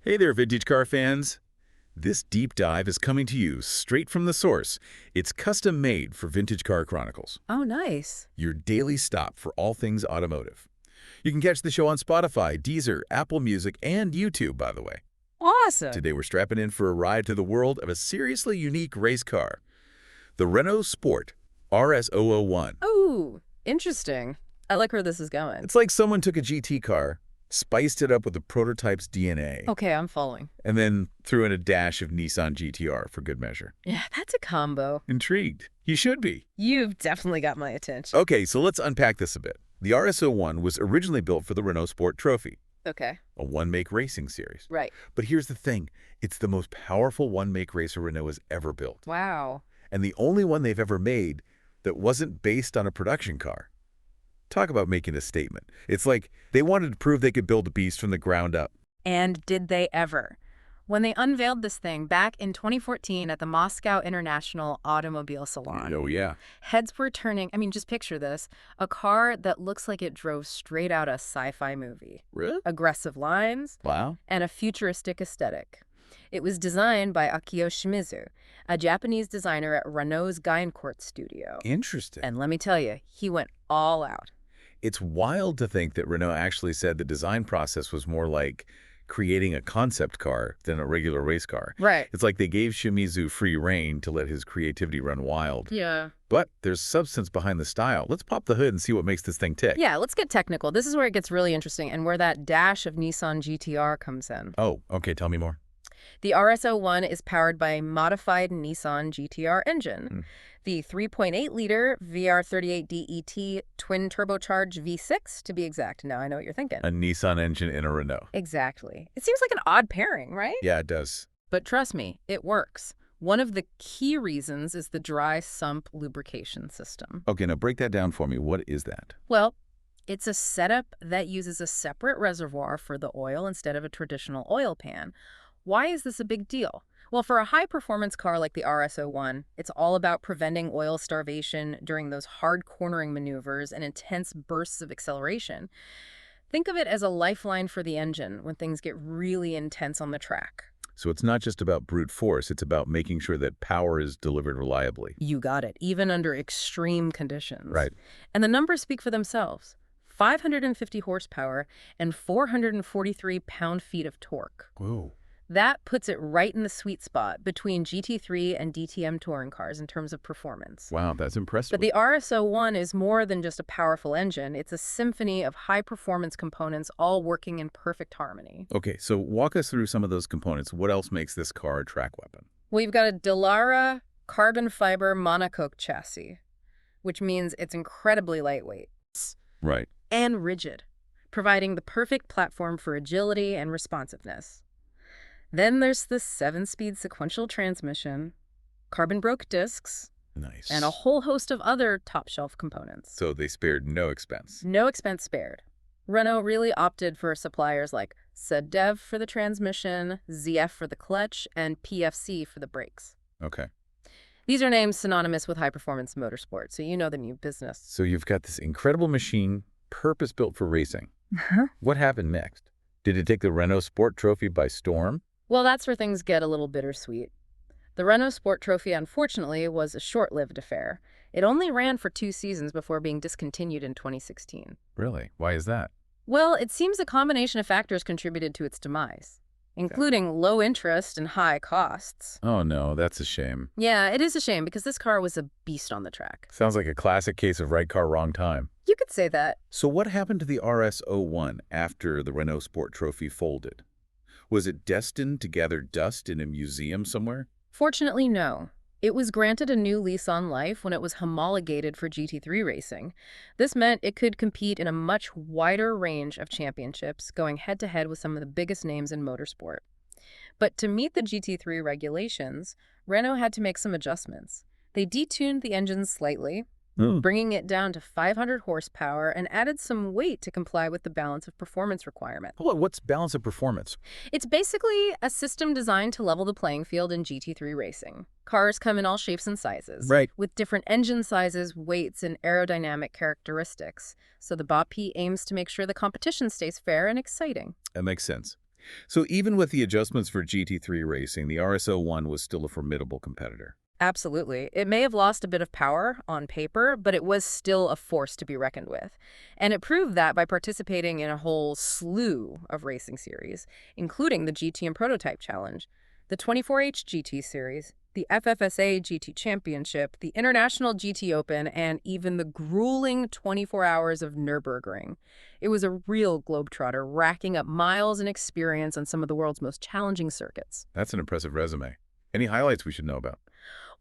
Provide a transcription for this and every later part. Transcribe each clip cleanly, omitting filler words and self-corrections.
Hey there, vintage car fans. This deep dive is coming to you straight from the source. It's custom made for Vintage Car Chronicles, Oh, nice. your daily stop for all things automotive. You can catch the show on Spotify, Deezer, Apple Music, and YouTube, by the way. Awesome. Today we're strapping in for a ride to the world of a seriously unique race car, the Renault Sport R.S. 001. Oh, interesting. I like where this is going. It's like someone took a GT car, spiced it up with the prototype's DNA, Okay, I'm following. and then threw in a dash of Nissan GT-R for good measure. Yeah, that's a combo. Intrigued? You should be. You've definitely got my attention. Okay, so let's unpack this a bit. The RS01 was originally built for the Renault Sport Trophy, Okay, a one-make racing series. right. But here's the thing. It's the most powerful one-make racer Renault has ever built, Wow. and the only one they've ever made that wasn't based on a production car. Talk about making a statement. It's like they wanted to prove they could build a beast from the ground up. And did they ever? When they unveiled this thing back in 2014 at the Moscow International Automobile Salon, Oh, yeah. heads were turning. I mean, just picture this. A car that looks like it drove straight out a sci-fi movie. Really? Aggressive lines Wow. and a futuristic aesthetic. It was designed by Akio Shimizu, a Japanese designer at Renault's Guyancourt studio. Interesting. And let me tell you, he went all out. It's wild to think that Renault actually said the design process was more like creating a concept car than a regular race car. Right. It's like they gave Shimizu free rein to let his creativity run wild. Yeah. But there's substance behind the style. Let's pop the hood and see what makes this thing tick. Yeah, let's get technical. This is where it gets really interesting and where that dash of Nissan GT-R comes in. Oh, okay, tell me more. The RS01 is powered by a modified Nissan GT-R engine. The 3.8-liter VR38DET twin-turbocharged V6, to be exact. Now I know what you're thinking. A Nissan engine in a Renault. Exactly. It seems like an odd pairing, right? Yeah, it does. But trust me, it works. One of the key reasons is the dry sump lubrication system. Okay, now break that down for me. What is that? Well, it's a setup that uses a separate reservoir for the oil instead of a traditional oil pan. Why is this a big deal? Well, for a high-performance car like the RS01, it's all about preventing oil starvation during those hard cornering maneuvers and intense bursts of acceleration. Think of it as a lifeline for the engine when things get really intense on the track. So it's not just about brute force. It's about making sure that power is delivered reliably. You got it, even under extreme conditions. Right. And the numbers speak for themselves. 550 horsepower and 443 pound-feet of torque. Whoa. That puts it right in the sweet spot between GT3 and DTM touring cars in terms of performance. Wow, that's impressive. But the RS01 is more than just a powerful engine. It's a symphony of high-performance components all working in perfect harmony. Okay, so walk us through some of those components. What else makes this car a track weapon? Well, you've got a Dallara carbon fiber monocoque chassis, which means it's incredibly lightweight Right. and rigid, providing the perfect platform for agility and responsiveness. Then there's the 7-speed sequential transmission, carbon-broke discs, Nice. and a whole host of other top-shelf components. So they spared no expense. No expense spared. Renault really opted for suppliers like SEDEV for the transmission, ZF for the clutch, and PFC for the brakes. Okay. These are names synonymous with high-performance motorsport, so you know them in business. So you've got this incredible machine, purpose-built for racing. What happened next? Did it take the Renault Sport Trophy by storm? Well, that's where things get a little bittersweet. The Renault Sport Trophy, unfortunately, was a short-lived affair. It only ran for 2 seasons before being discontinued in 2016. Really? Why is that? Well, it seems a combination of factors contributed to its demise, including low interest and high costs. Oh no, that's a shame. Yeah, it is a shame because this car was a beast on the track. Sounds like a classic case of right car, wrong time. You could say that. So what happened to the RS01 after the Renault Sport Trophy folded? Was it destined to gather dust in a museum somewhere? Fortunately, no. It was granted a new lease on life when it was homologated for GT3 racing. This meant it could compete in a much wider range of championships, going head-to-head with some of the biggest names in motorsport. But to meet the GT3 regulations, Renault had to make some adjustments. They detuned the engine slightly, bringing it down to 500 horsepower, and added some weight to comply with the balance of performance requirement. Hold on, what's balance of performance? It's basically a system designed to level the playing field in GT3 racing. Cars come in all shapes and sizes, Right. with different engine sizes, weights, and aerodynamic characteristics. So the BOP aims to make sure the competition stays fair and exciting. That makes sense. So even with the adjustments for GT3 racing, the RS01 was still a formidable competitor. Absolutely. It may have lost a bit of power on paper, but it was still a force to be reckoned with. And it proved that by participating in a whole slew of racing series, including the GT and Prototype Challenge, the 24H GT Series, the FFSA GT Championship, the International GT Open, and even the grueling 24 hours of Nürburgring. It was a real globetrotter, racking up miles and experience on some of the world's most challenging circuits. That's an impressive resume. Any highlights we should know about?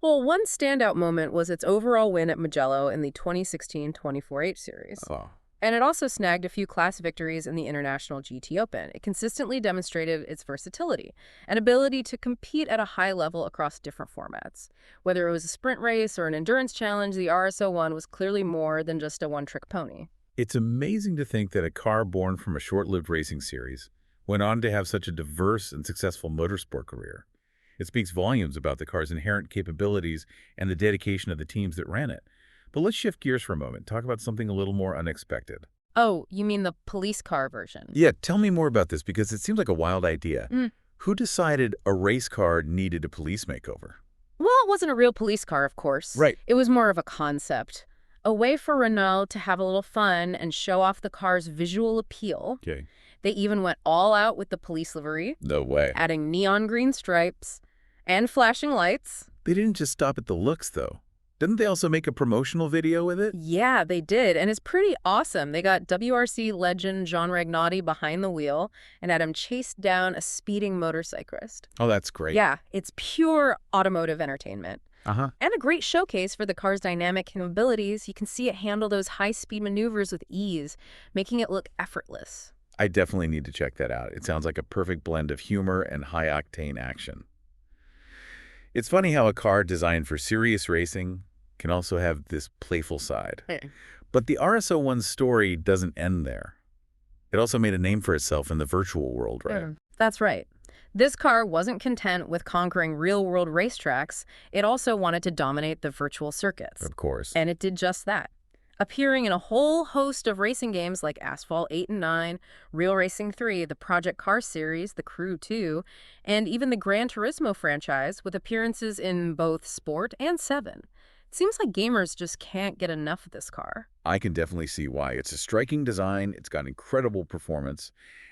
Well, one standout moment was its overall win at Mugello in the 2016 24H series. Oh, And it also snagged a few class victories in the International GT Open. It consistently demonstrated its versatility and ability to compete at a high level across different formats. Whether it was a sprint race or an endurance challenge, the RS01 was clearly more than just a one-trick pony. it's amazing to think that a car born from a short-lived racing series went on to have such a diverse and successful motorsport career. It speaks volumes about the car's inherent capabilities and the dedication of the teams that ran it. But let's shift gears for a moment, talk about something a little more unexpected. Oh, you mean the police car version? Yeah, tell me more about this because it seems like a wild idea. Mm. Who decided a race car needed a police makeover? Well, it wasn't a real police car, of course. Right. It was more of a concept. A way for Renault to have a little fun and show off the car's visual appeal. Okay. They even went all out with the police livery, No way. adding neon green stripes and flashing lights. They didn't just stop at the looks, though. Didn't they also make a promotional video with it? Yeah, they did, and it's pretty awesome. They got WRC legend John Regnotti behind the wheel and had him chase down a speeding motorcyclist. Oh, that's great. Yeah, it's pure automotive entertainment. Uh-huh. And a great showcase for the car's dynamic capabilities. You can see it handle those high-speed maneuvers with ease, making it look effortless. I definitely need to check that out. It sounds like a perfect blend of humor and high-octane action. It's funny how a car designed for serious racing can also have this playful side. But the RS01's story doesn't end there. It also made a name for itself in the virtual world, right? That's right. This car wasn't content with conquering real-world racetracks. It also wanted to dominate the virtual circuits. Of course. And it did just that, appearing in a whole host of racing games like Asphalt 8 and 9, Real Racing 3, the Project Car series, the Crew 2, and even the Gran Turismo franchise with appearances in both Sport and 7. It seems like gamers just can't get enough of this car. I can definitely see why. It's a striking design, it's got incredible performance,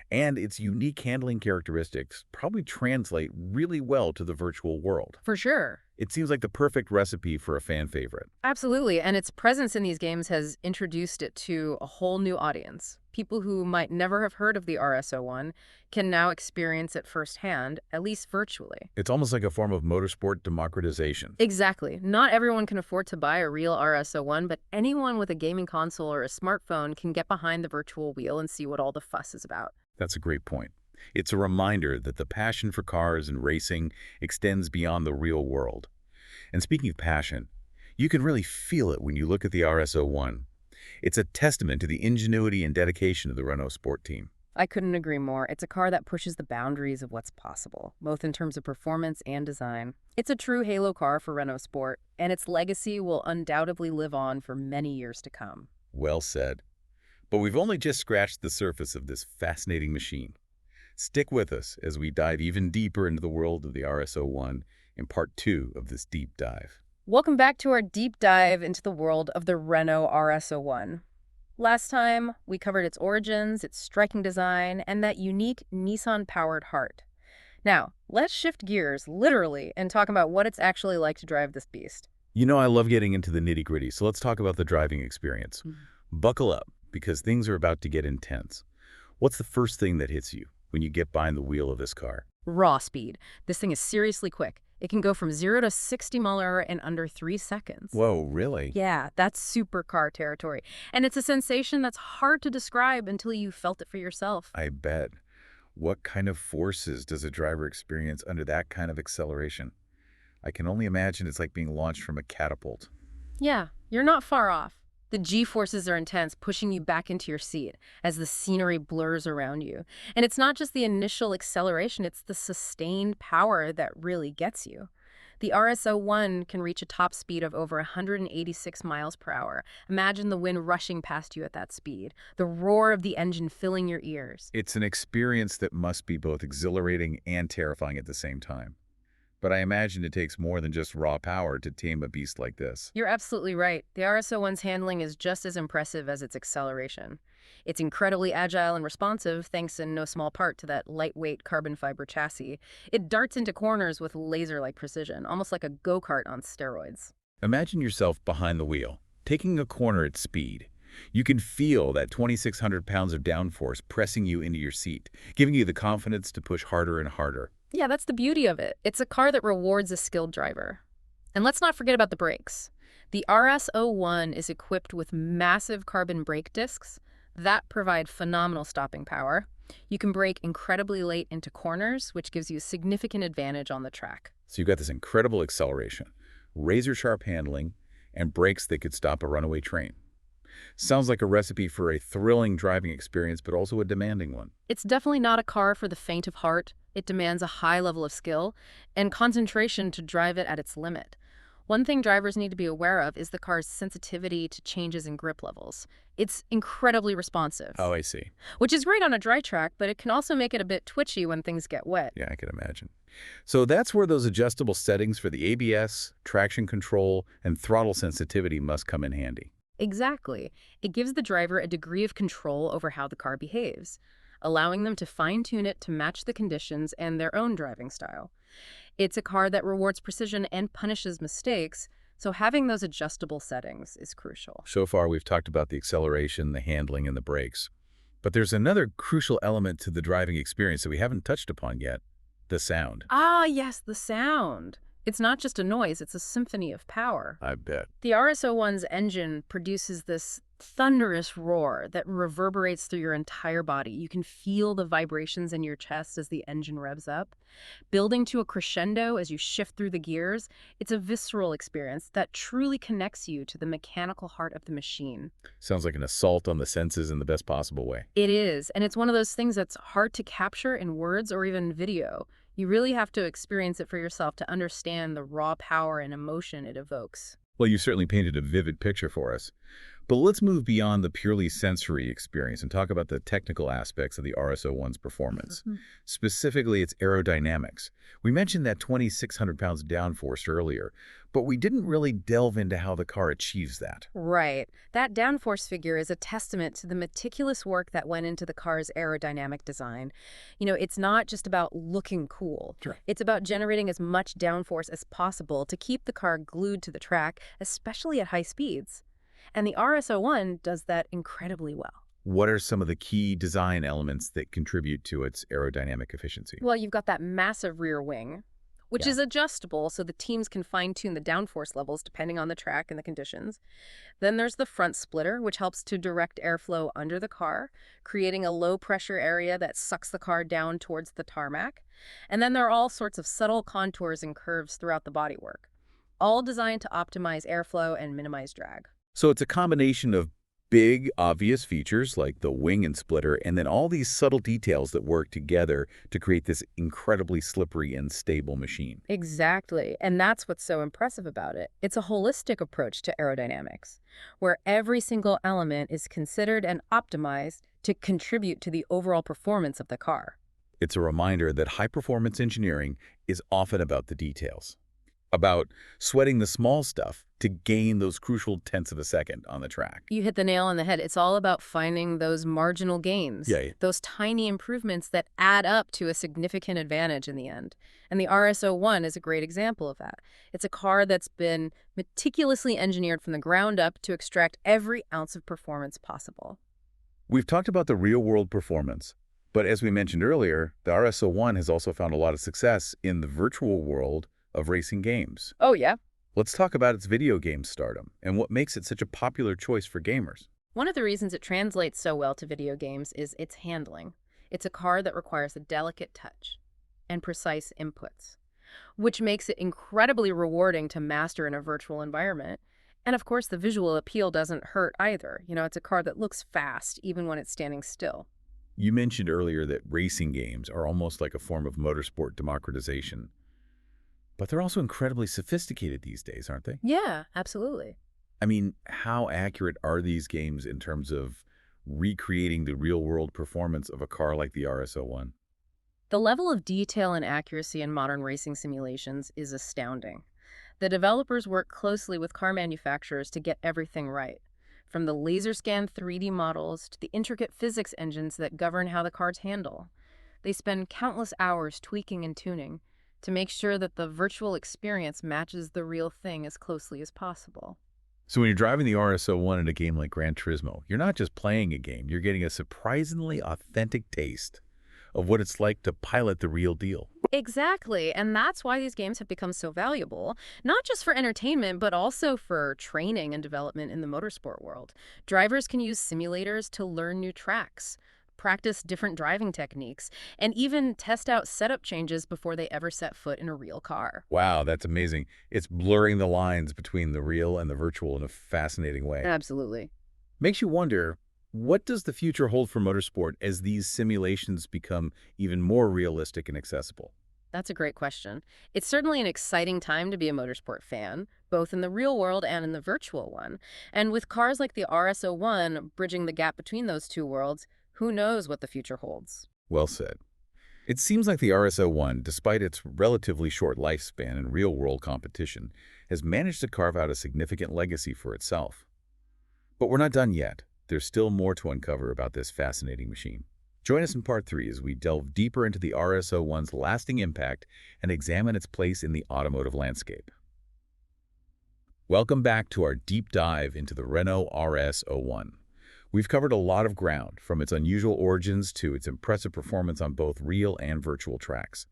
and its unique handling characteristics probably translate really well to the virtual world. For sure. It seems like the perfect recipe for a fan favorite. Absolutely, and its presence in these games has introduced it to a whole new audience. People who might never have heard of the RS01 can now experience it firsthand, at least virtually. It's almost like a form of motorsport democratization. Exactly. Not everyone can afford to buy a real RS01, but anyone with a gaming console or a smartphone can get behind the virtual wheel and see what all the fuss is about. That's a great point. It's a reminder that the passion for cars and racing extends beyond the real world. And speaking of passion, you can really feel it when you look at the RS01. It's a testament to the ingenuity and dedication of the Renault Sport team. I couldn't agree more. It's a car that pushes the boundaries of what's possible, both in terms of performance and design. It's a true halo car for Renault Sport, and its legacy will undoubtedly live on for many years to come. Well said. But we've only just scratched the surface of this fascinating machine. Stick with us as we dive even deeper into the world of the RS01 in part 2 of this deep dive. Welcome back to our deep dive into the world of the Renault RS01. Last time, we covered its origins, its striking design, and that unique Nissan-powered heart. Now, let's shift gears, literally, and talk about what it's actually like to drive this beast. You know I love getting into the nitty-gritty, so let's talk about the driving experience. Buckle up, because things are about to get intense. What's the first thing that hits you when you get behind the wheel of this car? Raw speed. This thing is seriously quick. It can go from 0 to 60 miles an hour in under 3 seconds. Whoa, really? Yeah, that's supercar territory. And it's a sensation that's hard to describe until you felt it for yourself. I bet. What kind of forces does a driver experience under that kind of acceleration? I can only imagine it's like being launched from a catapult. Yeah, you're not far off. The G-forces are intense, pushing you back into your seat as the scenery blurs around you. And it's not just the initial acceleration, it's the sustained power that really gets you. The RS01 can reach a top speed of over 186 miles per hour. Imagine the wind rushing past you at that speed, the roar of the engine filling your ears. It's an experience that must be both exhilarating and terrifying at the same time. But I imagine it takes more than just raw power to tame a beast like this. You're absolutely right. The RS01's handling is just as impressive as its acceleration. It's incredibly agile and responsive, thanks in no small part to that lightweight carbon fiber chassis. It darts into corners with laser-like precision, almost like a go-kart on steroids. Imagine yourself behind the wheel, taking a corner at speed. You can feel that 2,600 pounds of downforce pressing you into your seat, giving you the confidence to push harder and harder. Yeah, that's the beauty of it. It's a car that rewards a skilled driver. And let's not forget about the brakes. The RS01 is equipped with massive carbon brake discs that provide phenomenal stopping power. You can brake incredibly late into corners, which gives you a significant advantage on the track. So you've got this incredible acceleration, razor-sharp handling, and brakes that could stop a runaway train. Sounds like a recipe for a thrilling driving experience, but also a demanding one. It's definitely not a car for the faint of heart. It demands a high level of skill and concentration to drive it at its limit. One thing drivers need to be aware of is the car's sensitivity to changes in grip levels. It's incredibly responsive. Oh, I see. Which is great on a dry track, but it can also make it a bit twitchy when things get wet. Yeah, I can imagine. So that's where those adjustable settings for the ABS, traction control, and throttle sensitivity must come in handy. Exactly. It gives the driver a degree of control over how the car behaves, allowing them to fine-tune it to match the conditions and their own driving style. It's a car that rewards precision and punishes mistakes, so having those adjustable settings is crucial. So far, we've talked about the acceleration, the handling, and the brakes. But there's another crucial element to the driving experience that we haven't touched upon yet, the sound. Ah, yes, the sound. It's not just a noise, it's a symphony of power. I bet. The RS01's engine produces this thunderous roar that reverberates through your entire body. You can feel the vibrations in your chest as the engine revs up. Building to a crescendo as you shift through the gears, it's a visceral experience that truly connects you to the mechanical heart of the machine. Sounds like an assault on the senses in the best possible way. It is, and it's one of those things that's hard to capture in words or even video. You really have to experience it for yourself to understand the raw power and emotion it evokes. Well, you certainly painted a vivid picture for us. But let's move beyond the purely sensory experience and talk about the technical aspects of the RS01's performance, specifically its aerodynamics. We mentioned that 2,600 pounds of downforce earlier, but we didn't really delve into how the car achieves that. Right. That downforce figure is a testament to the meticulous work that went into the car's aerodynamic design. It's not just about looking cool. Sure. It's about generating as much downforce as possible to keep the car glued to the track, especially at high speeds. And the RS01 does that incredibly well. What are some of the key design elements that contribute to its aerodynamic efficiency? Well, you've got that massive rear wing, which Yeah. is adjustable so the teams can fine-tune the downforce levels depending on the track and the conditions. Then there's the front splitter, which helps to direct airflow under the car, creating a low-pressure area that sucks the car down towards the tarmac. And then there are all sorts of subtle contours and curves throughout the bodywork, all designed to optimize airflow and minimize drag. So it's a combination of big, obvious features like the wing and splitter, and then all these subtle details that work together to create this incredibly slippery and stable machine. Exactly. And that's what's so impressive about it. It's a holistic approach to aerodynamics, where every single element is considered and optimized to contribute to the overall performance of the car. It's a reminder that high-performance engineering is often about the details, about sweating the small stuff to gain those crucial tenths of a second on the track. You hit the nail on the head. It's all about finding those marginal gains, Yeah. those tiny improvements that add up to a significant advantage in the end. And the RS01 is a great example of that. It's a car that's been meticulously engineered from the ground up to extract every ounce of performance possible. We've talked about the real-world performance, but as we mentioned earlier, the RS01 has also found a lot of success in the virtual world of racing games. Oh, yeah. Let's talk about its video game stardom and what makes it such a popular choice for gamers. One of the reasons it translates so well to video games is its handling. It's a car that requires a delicate touch and precise inputs, which makes it incredibly rewarding to master in a virtual environment. And of course, the visual appeal doesn't hurt either. It's a car that looks fast even when it's standing still. You mentioned earlier that racing games are almost like a form of motorsport democratization. But they're also incredibly sophisticated these days, aren't they? Yeah, absolutely. I mean, how accurate are these games in terms of recreating the real-world performance of a car like the RS-01? The level of detail and accuracy in modern racing simulations is astounding. The developers work closely with car manufacturers to get everything right, from the laser scan 3D models to the intricate physics engines that govern how the cars handle. They spend countless hours tweaking and tuning to make sure that the virtual experience matches the real thing as closely as possible. So when you're driving the RS-01 in a game like Gran Turismo, you're not just playing a game, you're getting a surprisingly authentic taste of what it's like to pilot the real deal. Exactly, and that's why these games have become so valuable, not just for entertainment, but also for training and development in the motorsport world. Drivers can use simulators to learn new tracks, practice different driving techniques, and even test out setup changes before they ever set foot in a real car. Wow, that's amazing. It's blurring the lines between the real and the virtual in a fascinating way. Absolutely. Makes you wonder, what does the future hold for motorsport as these simulations become even more realistic and accessible? That's a great question. It's certainly an exciting time to be a motorsport fan, both in the real world and in the virtual one. And with cars like the RS-01 bridging the gap between those two worlds, who knows what the future holds? Well said. It seems like the RS-01, despite its relatively short lifespan in real-world competition, has managed to carve out a significant legacy for itself. But we're not done yet. There's still more to uncover about this fascinating machine. Join us in Part 3 as we delve deeper into the RS-01's lasting impact and examine its place in the automotive landscape. Welcome back to our deep dive into the Renault RS-01. We've covered a lot of ground, from its unusual origins to its impressive performance on both real and virtual tracks.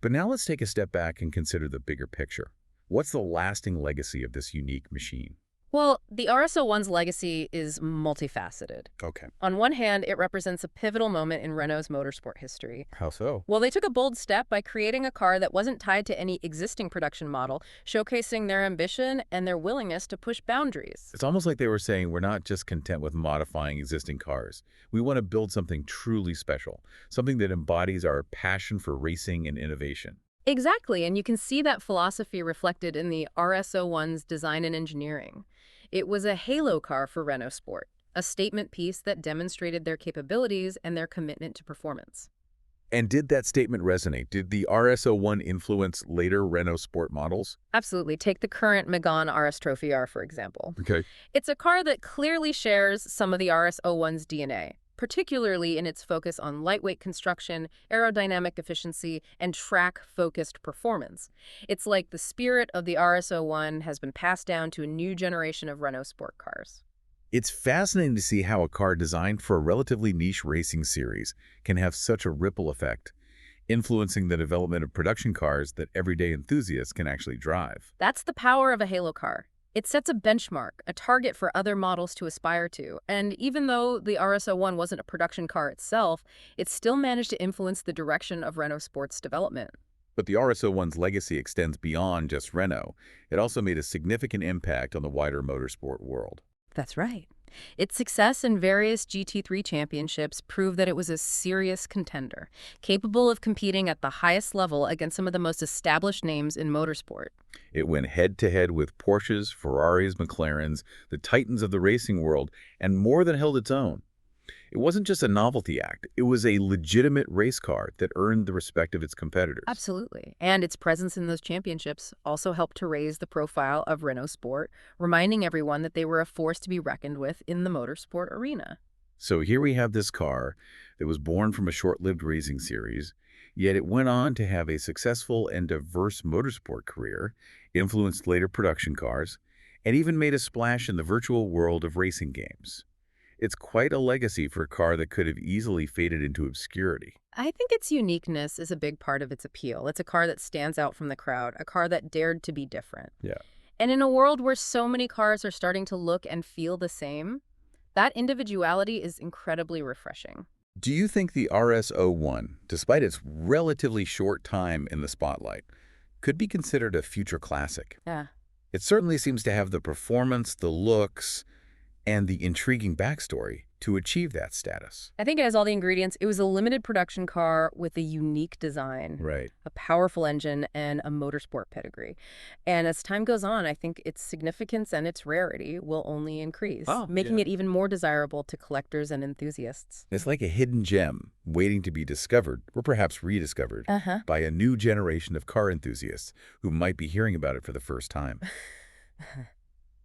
But now let's take a step back and consider the bigger picture. What's the lasting legacy of this unique machine? Well, the RS-01's legacy is multifaceted. Okay. On one hand, it represents a pivotal moment in Renault's motorsport history. How so? Well, they took a bold step by creating a car that wasn't tied to any existing production model, showcasing their ambition and their willingness to push boundaries. It's almost like they were saying we're not just content with modifying existing cars. We want to build something truly special, something that embodies our passion for racing and innovation. Exactly, and you can see that philosophy reflected in the RS-01's design and engineering. It was a halo car for Renault Sport, a statement piece that demonstrated their capabilities and their commitment to performance. And did that statement resonate? Did the RS-01 influence later Renault Sport models? Absolutely. Take the current Megane RS Trophy R, for example. Okay. It's a car that clearly shares some of the RS-01's DNA, particularly in its focus on lightweight construction, aerodynamic efficiency, and track-focused performance. It's like the spirit of the RS-01 has been passed down to a new generation of Renault sport cars. It's fascinating to see how a car designed for a relatively niche racing series can have such a ripple effect, influencing the development of production cars that everyday enthusiasts can actually drive. That's the power of a halo car. It sets a benchmark, a target for other models to aspire to, and even though the RS-01 wasn't a production car itself, it still managed to influence the direction of Renault Sport's development. But the RS-01's legacy extends beyond just Renault. It also made a significant impact on the wider motorsport world. That's right. Its success in various GT3 championships proved that it was a serious contender, capable of competing at the highest level against some of the most established names in motorsport. It went head-to-head with Porsches, Ferraris, McLarens, the titans of the racing world, and more than held its own. It wasn't just a novelty act. It was a legitimate race car that earned the respect of its competitors. Absolutely. And its presence in those championships also helped to raise the profile of Renault Sport, reminding everyone that they were a force to be reckoned with in the motorsport arena. So here we have this car that was born from a short-lived racing series, yet it went on to have a successful and diverse motorsport career, influenced later production cars, and even made a splash in the virtual world of racing games. It's quite a legacy for a car that could have easily faded into obscurity. I think its uniqueness is a big part of its appeal. It's a car that stands out from the crowd, a car that dared to be different. Yeah. And in a world where so many cars are starting to look and feel the same, that individuality is incredibly refreshing. Do you think the RS-01, despite its relatively short time in the spotlight, could be considered a future classic? Yeah. It certainly seems to have the performance, the looks, and the intriguing backstory to achieve that status? I think it has all the ingredients. It was a limited production car with a unique design, Right. a powerful engine, and a motorsport pedigree. And as time goes on, I think its significance and its rarity will only increase, Oh, making yeah. it even more desirable to collectors and enthusiasts. It's like a hidden gem waiting to be discovered, or perhaps rediscovered, Uh-huh. by a new generation of car enthusiasts who might be hearing about it for the first time.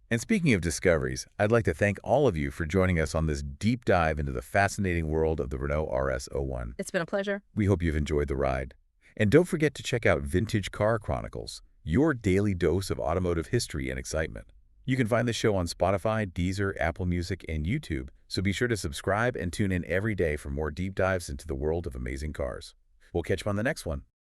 And speaking of discoveries, I'd like to thank all of you for joining us on this deep dive into the fascinating world of the Renault RS01. It's been a pleasure. We hope you've enjoyed the ride. And don't forget to check out Vintage Car Chronicles, your daily dose of automotive history and excitement. You can find the show on Spotify, Deezer, Apple Music, and YouTube, so be sure to subscribe and tune in every day for more deep dives into the world of amazing cars. We'll catch you on the next one.